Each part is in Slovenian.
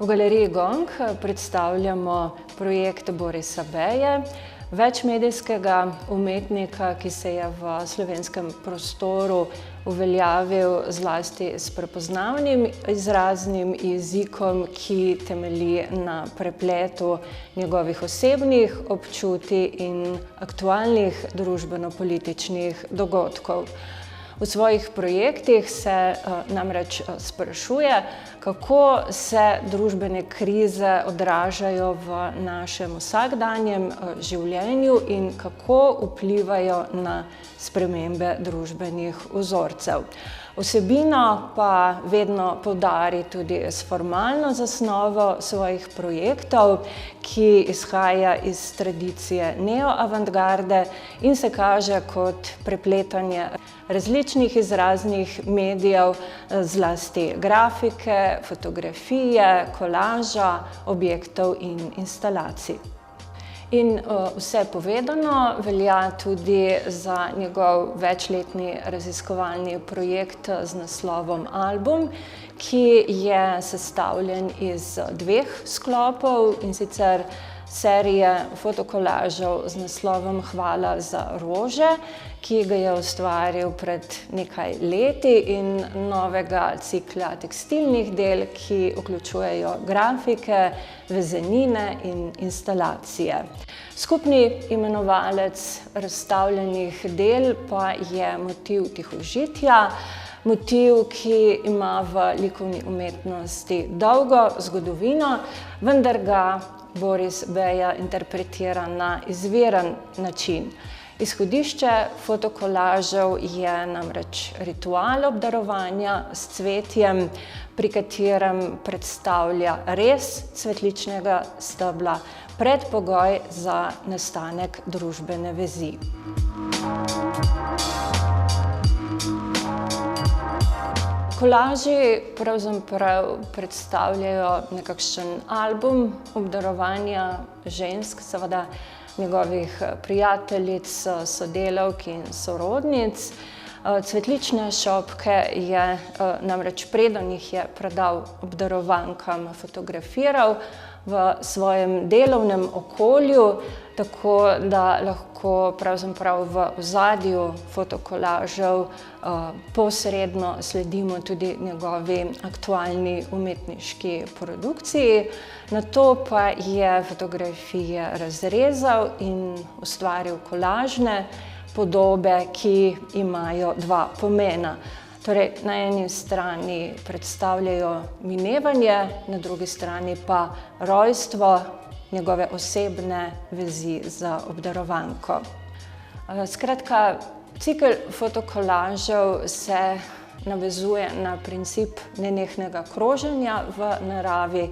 V Galeriji Gong predstavljamo projekt Borisa Beje, večmedijskega umetnika, ki se je v slovenskem prostoru uveljavil zlasti s prepoznavnim izraznim jezikom, ki temelji na prepletu njegovih osebnih občutij in aktualnih družbeno-političnih dogodkov. V svojih projektih se namreč sprašuje, kako se družbene krize odražajo v našem vsakdanjem življenju in kako vplivajo na spremembe družbenih vzorcev. Vsebino pa vedno poudari tudi s formalno zasnovo svojih projektov, ki izhaja iz tradicije neoavantgarde in se kaže kot prepletanje različnih izraznih medijev, zlasti grafike, fotografije, kolaža, objektov in instalacij. In vse povedano velja tudi za njegov večletni raziskovalni projekt z naslovom Album, ki je sestavljen iz dveh sklopov, in sicer serije fotokolažev z naslovom Hvala za rože, ki ga je ustvaril pred nekaj leti, in novega cikla tekstilnih del, ki vključujejo grafike, vezenine in instalacije. Skupni imenovalec razstavljenih del pa je motiv tihožitja, motiv, ki ima v likovni umetnosti dolgo zgodovino, vendar ga Boris Beja interpretira na izviren način. Izhodišče fotokolažev je namreč ritual obdarovanja s cvetjem, pri katerem predstavlja rez cvetličnega stebla, predpogoj za nastanek družbene vezi. Kolaži pravzaprav predstavljajo nekakšen album obdarovanja žensk, seveda njegovih prijateljic, sodelavk in sorodnic. Cvetlične šopke je namreč, preden jih je predal obdarovankam, fotografiral v svojem delovnem okolju, tako da lahko pravzaprav v ozadju fotokolažev posredno sledimo tudi njegovi aktualni umetniški produkciji. Nato pa je fotografije razrezal in ustvaril kolažne podobe, ki imajo dva pomena. Torej, na eni strani predstavljajo minevanje, na drugi strani pa rojstvo njegove osebne vezi z obdarovanko. Skratka, cikel fotokolažev se navezuje na princip nenehnega kroženja v naravi,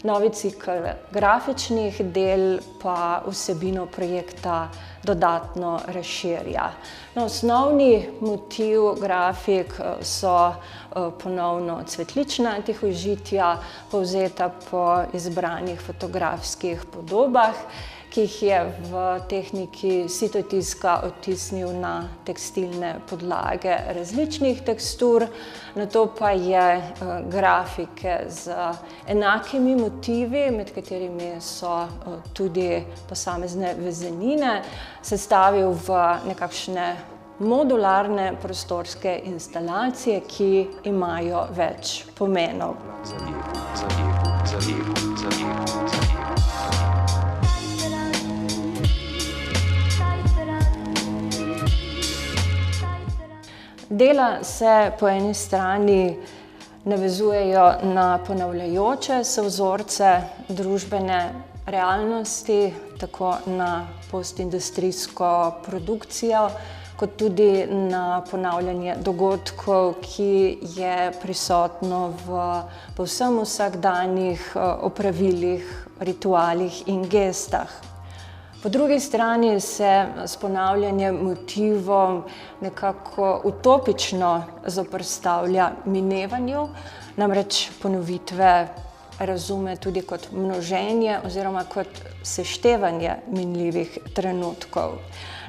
novi cikel grafičnih del pa vsebino projekta dodatno razširja. Osnovni motiv grafik so ponovno cvetlična tihožitja, povzeta po izbranih fotografskih podobah, ki jih je v tehniki sitotiska odtisnil na tekstilne podlage različnih tekstur. Nato pa je grafike z enakimi motivi, med katerimi so tudi posamezne vezenine, sestavil v nekakšne modularne prostorske instalacije, ki imajo več pomenov. Dela se po eni strani navezujejo na ponavljajoče se vzorce družbene realnosti, tako na postindustrijsko produkcijo, kot tudi na ponavljanje dogodkov, ki je prisotno v povsem vsakdanjih opravilih, ritualih in gestah. Po drugi strani se s ponavljanjem motivov nekako utopično zoperstavlja minevanju, namreč ponovitve razume tudi kot množenje oziroma kot seštevanje minljivih trenutkov.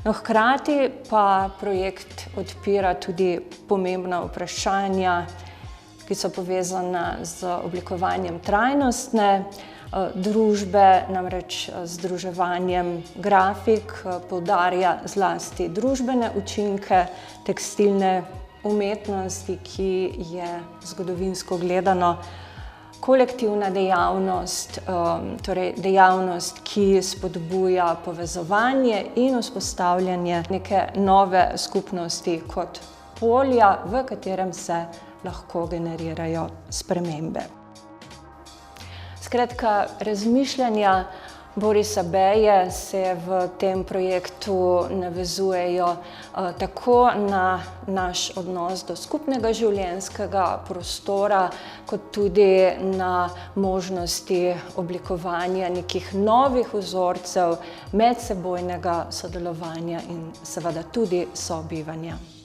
No, hkrati pa projekt odpira tudi pomembna vprašanja, ki so povezana z oblikovanjem trajnostne družbe, namreč združevanjem grafik poudarja zlasti družbene učinke tekstilne umetnosti, ki je zgodovinsko gledano kolektivna dejavnost, torej dejavnost, ki spodbuja povezovanje in vzpostavljanje neke nove skupnosti kot polja, v katerem se lahko generirajo spremembe. Skratka, razmišljanja Borisa Beje se v tem projektu navezujejo tako na naš odnos do skupnega življenjskega prostora, kot tudi na možnosti oblikovanja nekih novih vzorcev medsebojnega sodelovanja in seveda tudi sobivanja.